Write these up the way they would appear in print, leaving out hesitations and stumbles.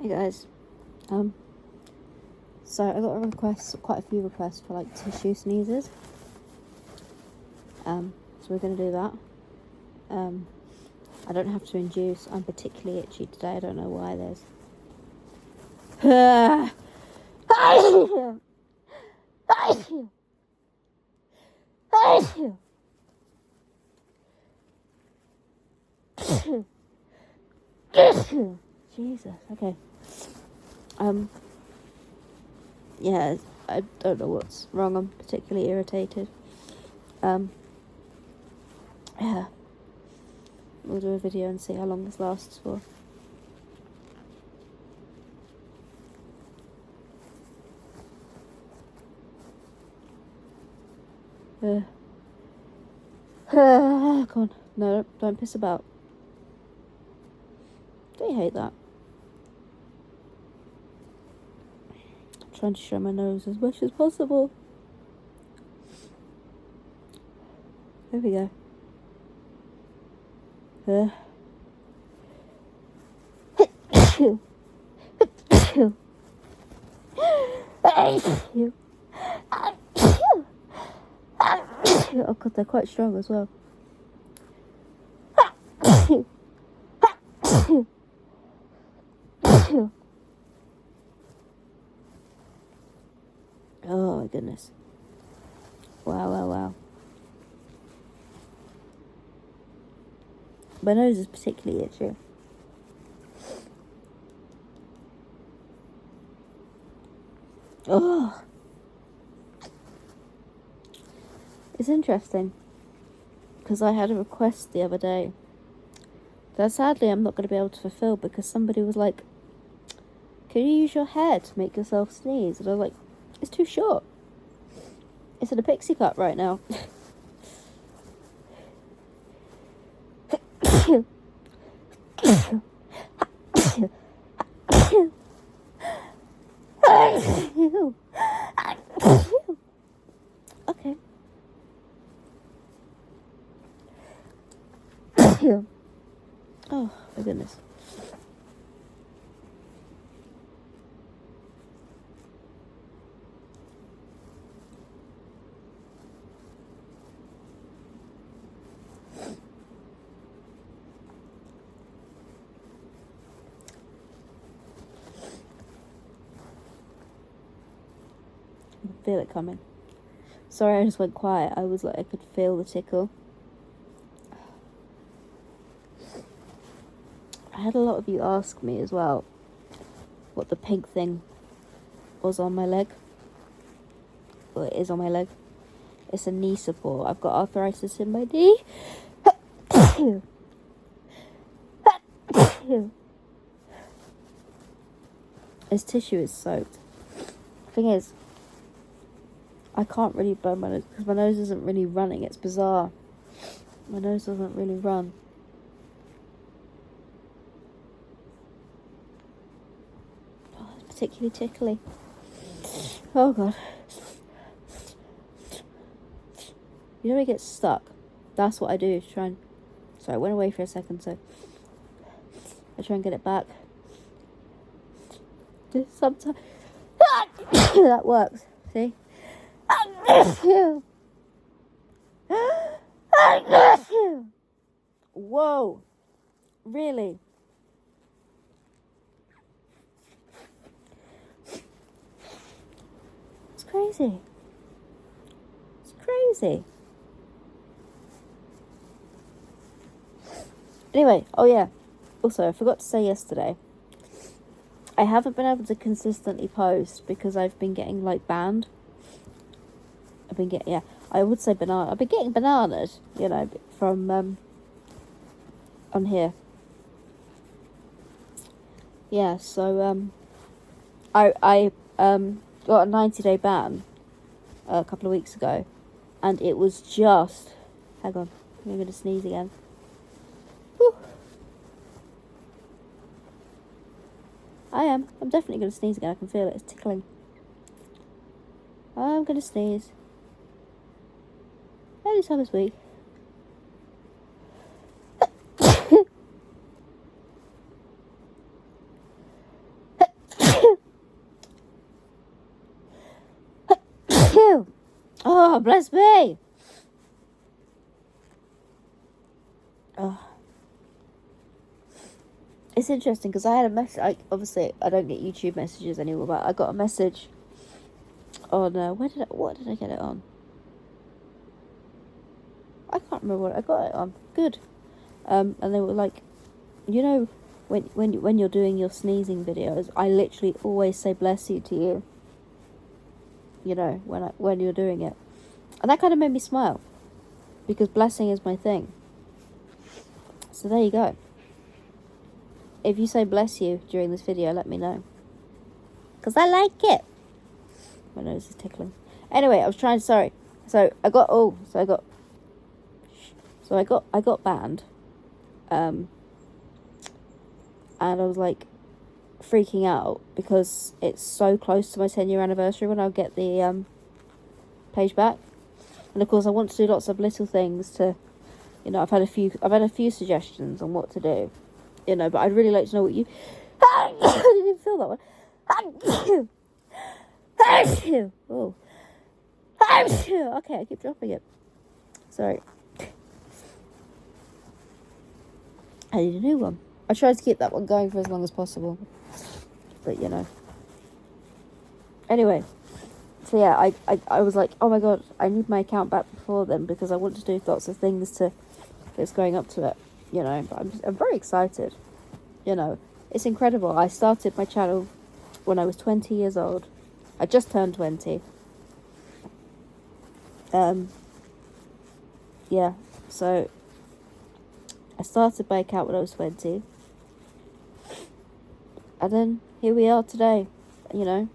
Hey guys, so I got quite a few requests for like tissue sneezes. So we're gonna do that. I don't have to induce. I'm particularly itchy today. I don't know why. There's. Jesus. Okay. Yeah, I don't know what's wrong. I'm particularly irritated. Yeah. We'll do a video and see how long this lasts for. Come on. No, don't piss about. Don't you hate that? I'm trying to show my nose as much as possible. There we go. Oh god, they're quite strong as well. Oh my goodness. Wow. My nose is particularly itchy. Oh. It's interesting because I had a request the other day that sadly I'm not going to be able to fulfill because somebody was like, can you use your hair to make yourself sneeze? And I was like, it's too short. It's in a pixie cut right now. Okay. Oh my goodness. I can feel it coming. Sorry, I just went quiet. I was like, I could feel the tickle. I had a lot of you ask me as well what the pink thing was on my leg. Well, it is on my leg. It's a knee support. I've got arthritis in my knee. This tissue is soaked. The thing is, I can't really blow my nose because my nose isn't really running. It's bizarre. My nose doesn't really run. Oh, it's particularly tickly. Oh god. You know when it gets stuck? That's what I do to try and... Sorry, I went away for a second, so... I try and get it back. Sometimes... that works. See? Whoa. Really? It's crazy. It's crazy. Anyway, oh yeah. Also, I forgot to say yesterday, I haven't been able to consistently post because I've been getting like banned. I would say banana. I've been getting bananaed, you know, from on here. Yeah, so I got a 90-day ban a couple of weeks ago, and it was just... Hang on, I'm going to sneeze again. Whew. I'm definitely going to sneeze again. I can feel it. It's tickling. I'm going to sneeze. Any time this week. Oh, bless me. Oh. It's interesting because I had a message. Obviously, I don't get YouTube messages anymore, but I got a message on what did I get it on? I can't remember what I got it on. Good. And they were like, you know, when you're doing your sneezing videos, I literally always say bless you to you. You know, when you're doing it, and that kind of made me smile because blessing is my thing. So there you go. If you say bless you during this video, let me know, because I like it. My nose is tickling. Anyway, I was trying. Sorry. So I got banned. And I was like freaking out because it's so close to my 10-year anniversary when I'll get the page back. And of course I want to do lots of little things to, you know, I've had a few suggestions on what to do, you know, but I'd really like to know what you I didn't even feel that one. Oh. Okay, I keep dropping it. Sorry. I need a new one. I tried to keep that one going for as long as possible, but you know. Anyway, so yeah, I was like, oh my god, I need my account back before then because I want to do lots of things that's going up to it, you know. But I'm very excited, you know. It's incredible. I started my channel when I was 20 years old. I just turned 20. Yeah, so I started my account when I was 20. And then here we are today, you know.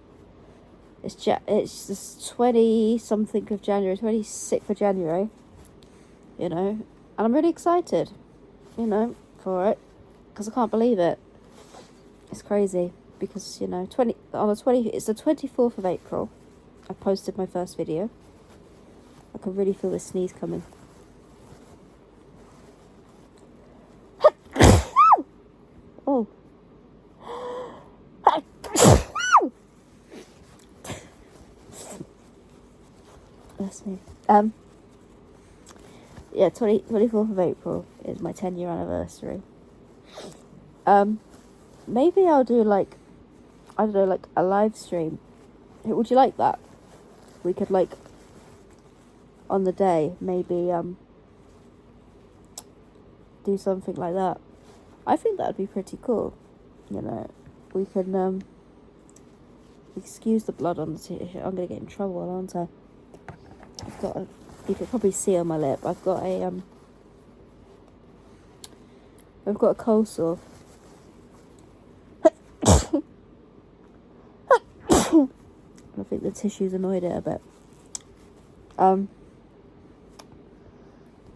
It's just 20-something of January, 26th of January, you know. And I'm really excited, you know, for it. Because I can't believe it. It's crazy. Because, you know, it's the 24th of April. I posted my first video. I can really feel the sneeze coming. Oh. That's me. Yeah, 24th of April is my 10-year anniversary. Maybe I'll do like, I don't know, like a live stream. Would you like that? We could like, on the day, maybe do something like that. I think that'd be pretty cool. You know, we can excuse the blood on the t-shirt. I'm gonna get in trouble, aren't I? You could probably see on my lip. I've got a cold sore. I think the tissue's annoyed it a bit. But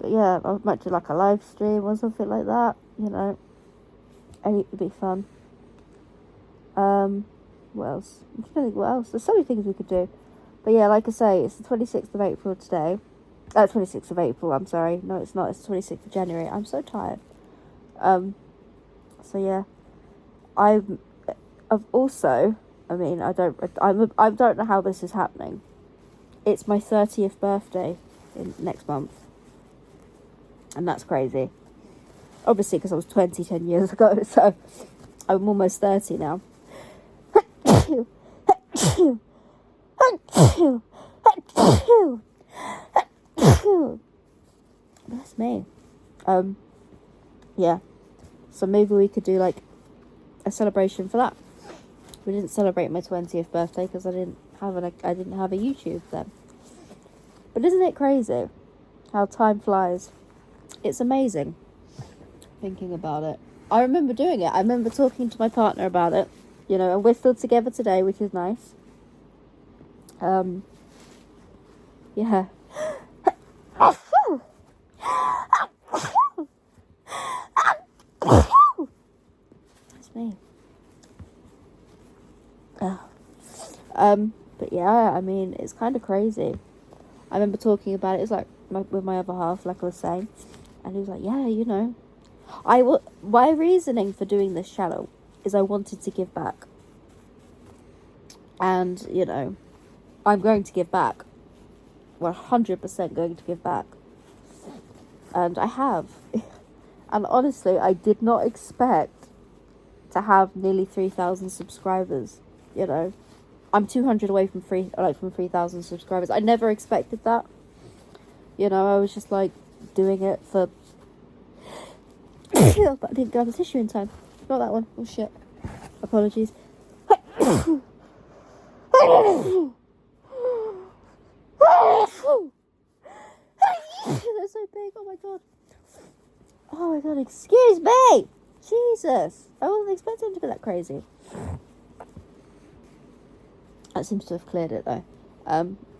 yeah, I might do like a live stream or something like that, you know. And it would be fun. What else? I'm trying to think what else. There's so many things we could do. But yeah, like I say, it's the 26th of April today. 26th of April, I'm sorry. No, it's not. It's the 26th of January. I'm so tired. So yeah. I've also, I mean, I don't know how this is happening. It's my 30th birthday next month. And that's crazy. Obviously, because I was 20 10 years ago, so I'm almost 30 now. That's me. Yeah. So maybe we could do like a celebration for that. We didn't celebrate my 20th birthday because I didn't have a YouTube then. But isn't it crazy how time flies? It's amazing thinking about it. I remember doing it. I remember talking to my partner about it, you know, and we're still together today, which is nice. Yeah. That's me. But yeah, I mean, it's kind of crazy. I remember talking about it. It's like with my other half, like I was saying, and he was like, "Yeah, you know, my reasoning for doing this channel is I wanted to give back, and you know, I'm going to give back. 100% going to give back. And I have. And honestly, I did not expect to have nearly 3,000 subscribers, you know. I'm 200 away from 3,000 subscribers. I never expected that. You know, I was just like doing it for but I didn't grab the tissue in time. Not that one. Oh shit. Apologies. They're so big. Oh my god. Oh my god. Excuse me. Jesus. I wasn't expecting them to be that crazy. That seems to have cleared it though.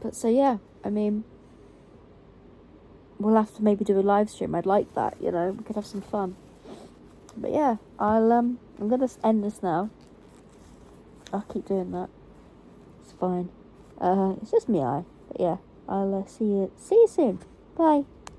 But so yeah. I mean, we'll have to maybe do a live stream. I'd like that. You know, we could have some fun. But yeah, I'm gonna end this now. I'll keep doing that. It's fine. It's just me, but yeah, I'll see you soon. Bye.